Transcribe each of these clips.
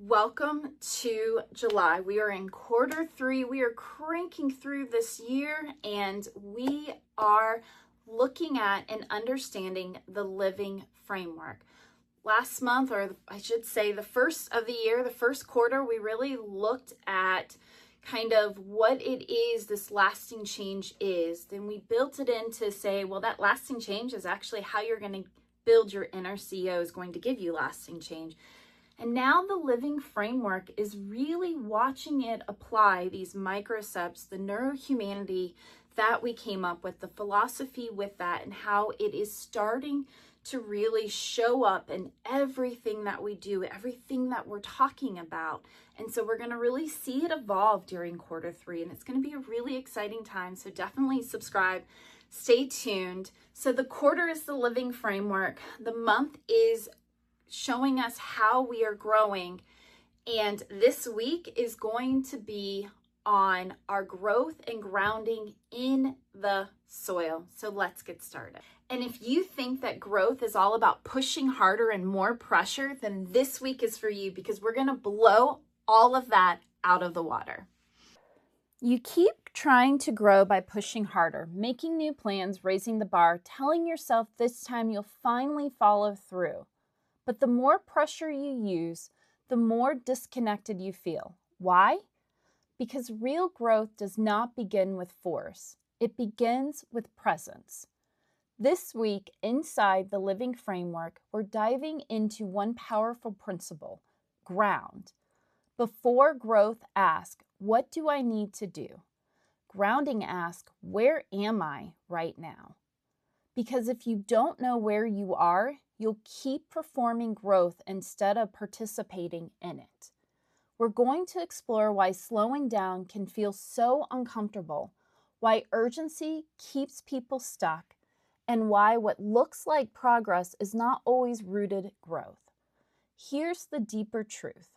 Welcome to July. We are in quarter three. We are cranking through this year and we are looking at and understanding the living framework. Last month, or I should say the first of the year, the first quarter, we really looked at kind of what it is this lasting change is. Then we built it in to say, well, that lasting change is actually how you're going to build your inner CEO is going to give you lasting change. And now the living framework is really watching it apply these micro steps, the neurohumanity that we came up with, the philosophy with that, and how it is starting to really show up in everything that we do, everything that we're talking about. And so we're going to really see it evolve during quarter three, and it's going to be a really exciting time. So definitely subscribe, stay tuned. So the quarter is the living framework. The month is showing us how we are growing. And this week is going to be on our growth and grounding in the soil. So let's get started. And if you think that growth is all about pushing harder and more pressure, then this week is for you because we're going to blow all of that out of the water. You keep trying to grow by pushing harder, making new plans, raising the bar, telling yourself this time you'll finally follow through. But the more pressure you use, the more disconnected you feel. Why? Because real growth does not begin with force. It begins with presence. This week, inside the living framework, we're diving into one powerful principle: ground. Before growth, ask, what do I need to do? Grounding, ask, where am I right now? Because if you don't know where you are, you'll keep performing growth instead of participating in it. We're going to explore why slowing down can feel so uncomfortable, why urgency keeps people stuck, and why what looks like progress is not always rooted growth. Here's the deeper truth.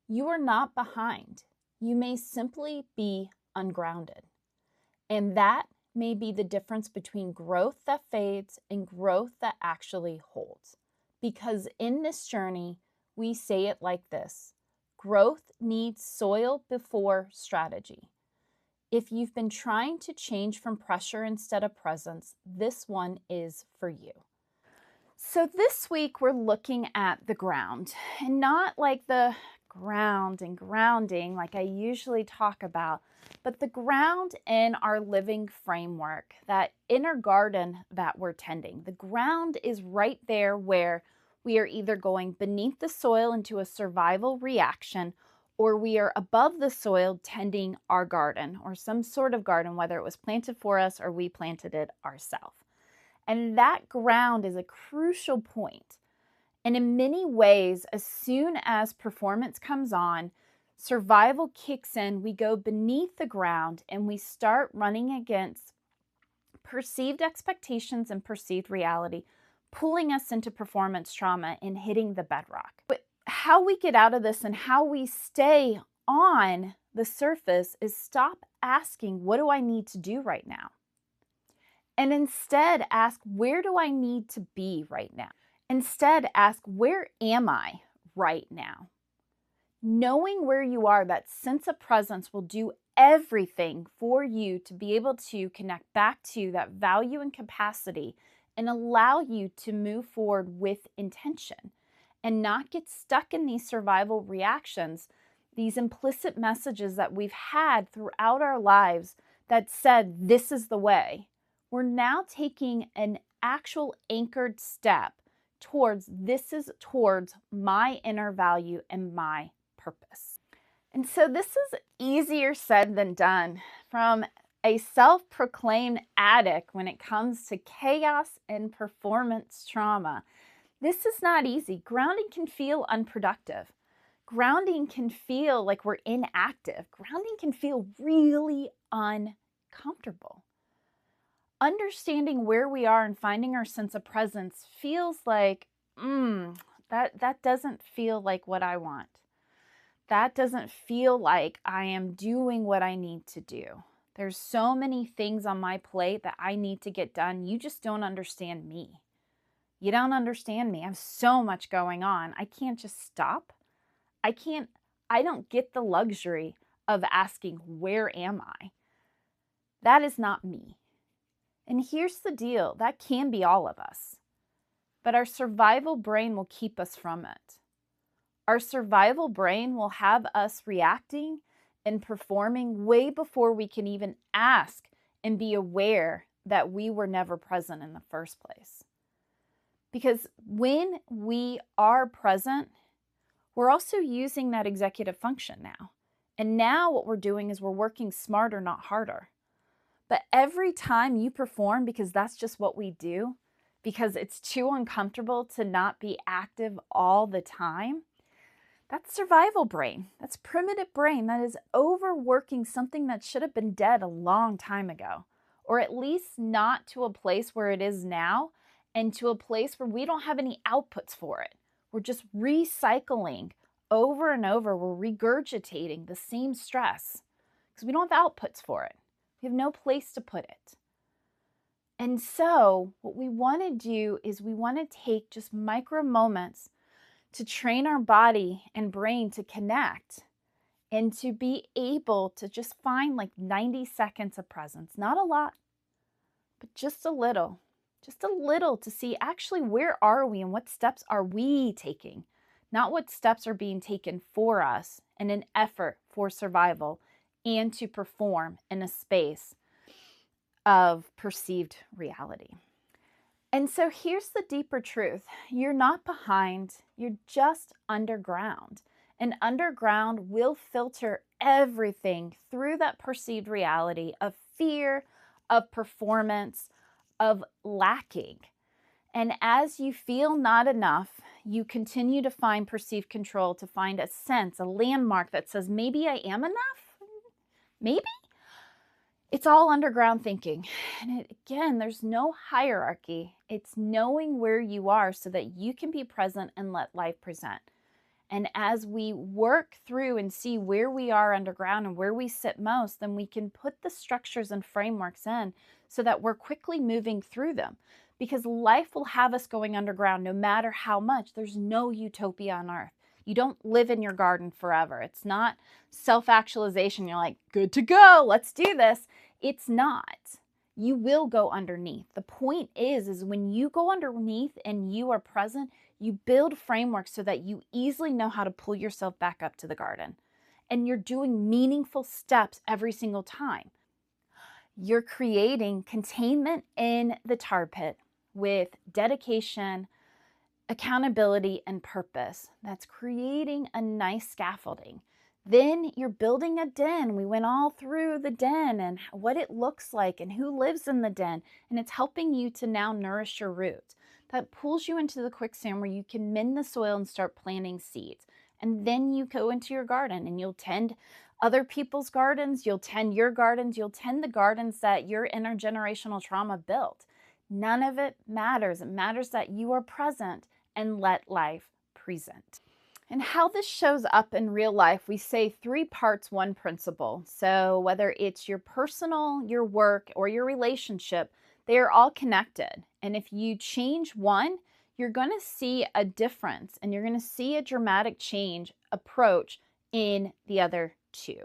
You are not behind. You may simply be ungrounded. And that may be the difference between growth that fades and growth that actually holds. Because in this journey, we say it like this: growth needs soil before strategy. If you've been trying to change from pressure instead of presence, this one is for you. So this week we're looking at the ground, and not like the ground and grounding like I usually talk about, but the ground in our living framework, that inner garden that we're tending. The ground is right there where we are either going beneath the soil into a survival reaction, or we are above the soil tending our garden or some sort of garden, whether it was planted for us or we planted it ourselves. And that ground is a crucial point. And in many ways, as soon as performance comes on, survival kicks in, we go beneath the ground and we start running against perceived expectations and perceived reality, pulling us into performance trauma and hitting the bedrock. But how we get out of this and how we stay on the surface is stop asking, what do I need to do right now? And instead ask, where do I need to be right now? Instead, ask, where am I right now? Knowing where you are, that sense of presence will do everything for you to be able to connect back to that value and capacity and allow you to move forward with intention and not get stuck in these survival reactions, these implicit messages that we've had throughout our lives that said, this is the way. We're now taking an actual anchored step towards my inner value and my purpose. And so this is easier said than done from a self-proclaimed addict when it comes to chaos and performance trauma. This is not easy. Grounding can feel unproductive. Grounding can feel like we're inactive. Grounding can feel really uncomfortable. Understanding where we are and finding our sense of presence feels like, that doesn't feel like what I want. That doesn't feel like I am doing what I need to do. There's so many things on my plate that I need to get done. You just don't understand me. You don't understand me. I have so much going on. I can't just stop. I don't get the luxury of asking, where am I? That is not me. And here's the deal, that can be all of us. But our survival brain will keep us from it. Our survival brain will have us reacting and performing way before we can even ask and be aware that we were never present in the first place. Because when we are present, we're also using that executive function now. And now what we're doing is we're working smarter, not harder. But every time you perform, because that's just what we do, because it's too uncomfortable to not be active all the time, that's survival brain. That's primitive brain that is overworking something that should have been dead a long time ago, or at least not to a place where it is now, and to a place where we don't have any outputs for it. We're just recycling over and over. We're regurgitating the same stress because we don't have outputs for it. We have no place to put it. And so what we want to do is we want to take just micro moments to train our body and brain to connect and to be able to just find like 90 seconds of presence. Not a lot, but just a little to see actually where are we and what steps are we taking, not what steps are being taken for us in an effort for survival and to perform in a space of perceived reality. And so here's the deeper truth. You're not behind, you're just underground. And underground will filter everything through that perceived reality of fear, of performance, of lacking. And as you feel not enough, you continue to find perceived control, to find a sense, a landmark that says, maybe I am enough? Maybe? It's all underground thinking. And again, there's no hierarchy. It's knowing where you are so that you can be present and let life present. And as we work through and see where we are underground and where we sit most, then we can put the structures and frameworks in so that we're quickly moving through them. Because life will have us going underground no matter how much. There's no utopia on earth. You don't live in your garden forever. It's not self-actualization. You're like, good to go, let's do this. It's not. You will go underneath. The point is when you go underneath and you are present, you build frameworks so that you easily know how to pull yourself back up to the garden. And you're doing meaningful steps every single time. You're creating containment in the tar pit with dedication, accountability, and purpose. That's creating a nice scaffolding. Then you're building a den. We went all through the den and what it looks like and who lives in the den. And it's helping you to now nourish your roots. That pulls you into the quicksand where you can mend the soil and start planting seeds. And then you go into your garden and you'll tend other people's gardens. You'll tend your gardens. You'll tend the gardens that your intergenerational trauma built. None of it matters. It matters that you are present and let life present. And how this shows up in real life, we say 3 parts, 1 principle. So whether it's your personal, your work, or your relationship, they are all connected. And if you change one, you're going to see a difference and you're going to see a dramatic change approach in the other 2.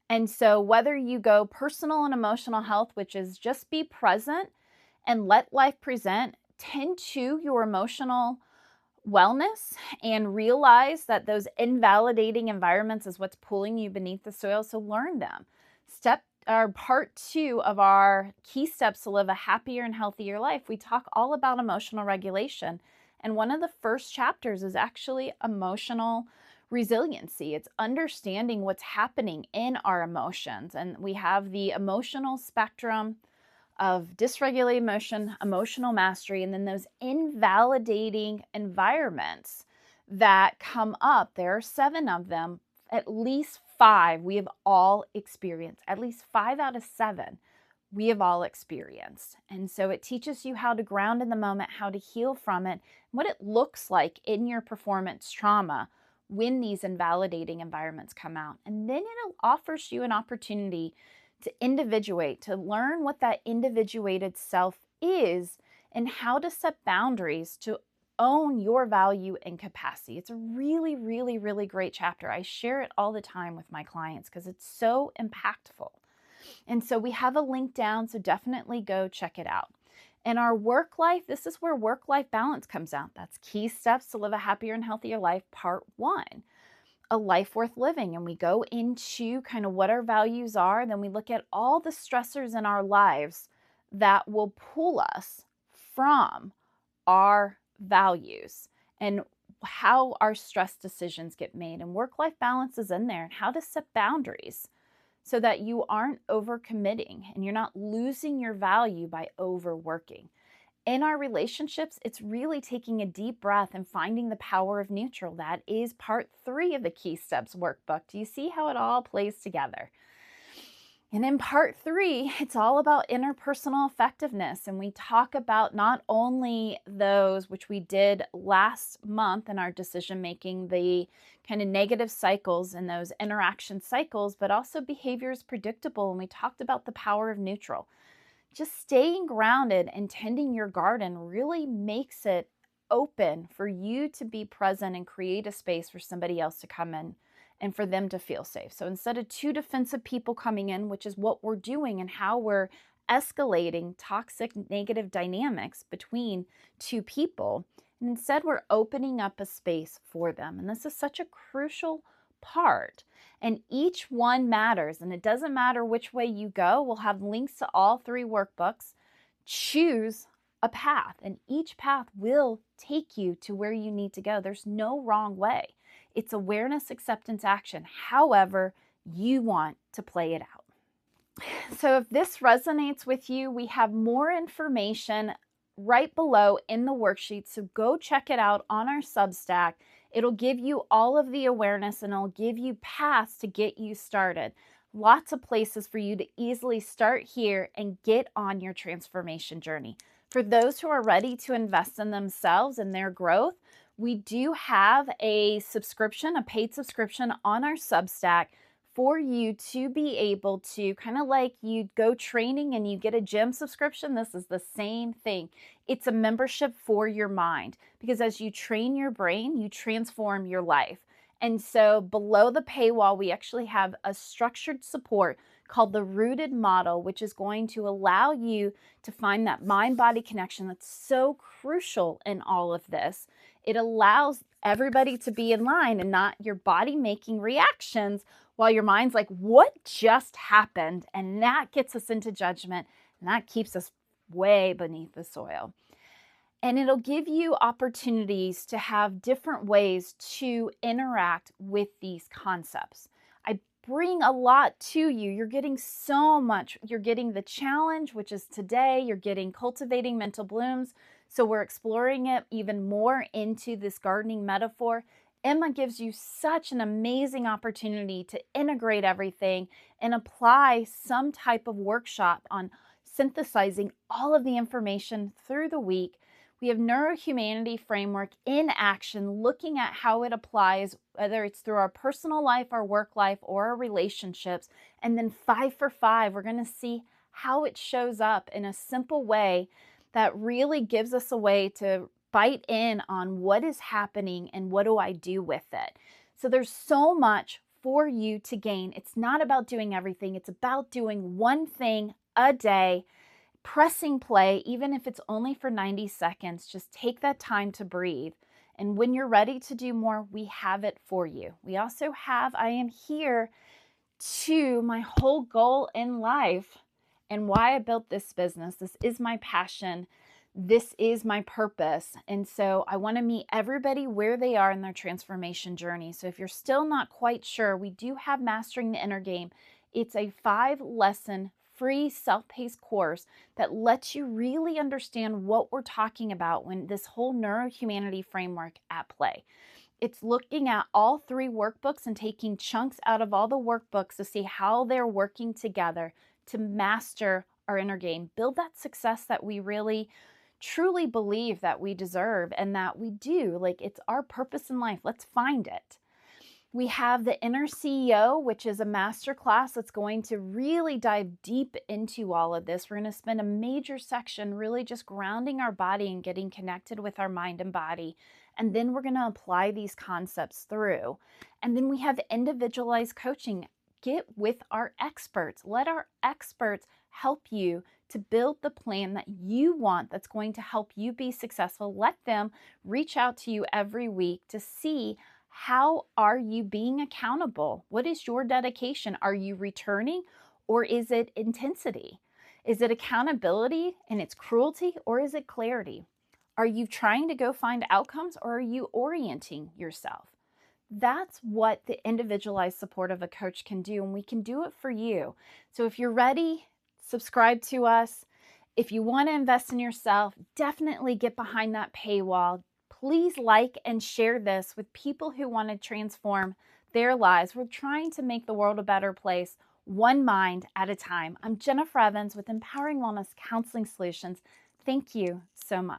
And so whether you go personal and emotional health, which is just be present and let life present, tend to your emotional wellness and realize that those invalidating environments is what's pulling you beneath the soil. So learn them. Part 2 of our key steps to live a happier and healthier life, we talk all about emotional regulation. And one of the first chapters is actually emotional resiliency. It's understanding what's happening in our emotions. And we have the emotional spectrum of dysregulated emotion, emotional mastery, and then those invalidating environments that come up. There are 7 of them, at least 5 we have all experienced. At least 5 out of 7 we have all experienced. And so it teaches you how to ground in the moment, how to heal from it, what it looks like in your performance trauma when these invalidating environments come out. And then it offers you an opportunity to individuate, to learn what that individuated self is and how to set boundaries to own your value and capacity. It's a really, really, really great chapter. I share it all the time with my clients because it's so impactful. And so we have a link down, so definitely go check it out. In our work life, this is where work-life balance comes out. That's key steps to live a happier and healthier life, part 1. A life worth living. And we go into kind of what our values are. Then we look at all the stressors in our lives that will pull us from our values and how our stress decisions get made. And work-life balance is in there, and how to set boundaries so that you aren't overcommitting and you're not losing your value by overworking. In our relationships, it's really taking a deep breath and finding the power of neutral. That is part 3 of the Key Steps workbook. Do you see how it all plays together? And in part 3, it's all about interpersonal effectiveness. And we talk about not only those, which we did last month in our decision making, the kind of negative cycles and those interaction cycles, but also behavior is predictable. And we talked about the power of neutral. Just staying grounded and tending your garden really makes it open for you to be present and create a space for somebody else to come in and for them to feel safe. So instead of 2 defensive people coming in, which is what we're doing and how we're escalating toxic negative dynamics between 2 people, and instead we're opening up a space for them. And this is such a crucial part. And each one matters, and it doesn't matter which way you go. We'll have links to all 3 workbooks. Choose a path, and each path will take you to where you need to go. There's no wrong way. It's awareness, acceptance, action, however you want to play it out. So if this resonates with you, we have more information right below in the worksheet. So go check it out on our Substack. It'll give you all of the awareness, and it'll give you paths to get you started. Lots of places for you to easily start here and get on your transformation journey. For those who are ready to invest in themselves and their growth, we do have a subscription, a paid subscription on our Substack for you to be able to, kind of like you go training and you get a gym subscription. This is the same thing. It's a membership for your mind, because as you train your brain, you transform your life. And so below the paywall, we actually have a structured support called the Rooted Model, which is going to allow you to find that mind-body connection that's so crucial in all of this. It allows everybody to be in line and not your body making reactions while your mind's like, what just happened? And that gets us into judgment, and that keeps us way beneath the soil. And it'll give you opportunities to have different ways to interact with these concepts. I bring a lot to you. You're getting so much. You're getting the challenge, which is today. You're getting cultivating mental blooms. So we're exploring it even more into this gardening metaphor. Emma gives you such an amazing opportunity to integrate everything and apply some type of workshop on synthesizing all of the information through the week. We have Neurohumanity Framework in action, looking at how it applies, whether it's through our personal life, our work life, or our relationships. And then 5 for 5, we're going to see how it shows up in a simple way that really gives us a way to bite in on what is happening and what do I do with it. So there's so much for you to gain. It's not about doing everything. It's about doing one thing a day, pressing play, even if it's only for 90 seconds. Just take that time to breathe. And when you're ready to do more, we have it for you. We also have I Am Here to my whole goal in life and why I built this business. This is my passion. This is my purpose. And so I want to meet everybody where they are in their transformation journey. So if you're still not quite sure, we do have Mastering the Inner Game. It's a 5-lesson free self-paced course that lets you really understand what we're talking about when this whole neurohumanity framework at play. It's looking at all 3 workbooks and taking chunks out of all the workbooks to see how they're working together to master our inner game, build that success that we really truly believe that we deserve and that we do. Like, it's our purpose in life. Let's find it. We have the Inner CEO, which is a masterclass that's going to really dive deep into all of this. We're going to spend a major section really just grounding our body and getting connected with our mind and body. And then we're going to apply these concepts through. And then we have individualized coaching. Get with our experts. Let our experts help you to build the plan that you want that's going to help you be successful. Let them reach out to you every week to see how are you being accountable? What is your dedication? Are you returning, or is it intensity? Is it accountability and it's cruelty, or is it clarity? Are you trying to go find outcomes, or are you orienting yourself? That's what the individualized support of a coach can do, and we can do it for you. So if you're ready, subscribe to us. If you want to invest in yourself, definitely get behind that paywall. Please like and share this with people who want to transform their lives. We're trying to make the world a better place, one mind at a time. I'm Jennifer Evans with Empowering Wellness Counseling Solutions. Thank you so much.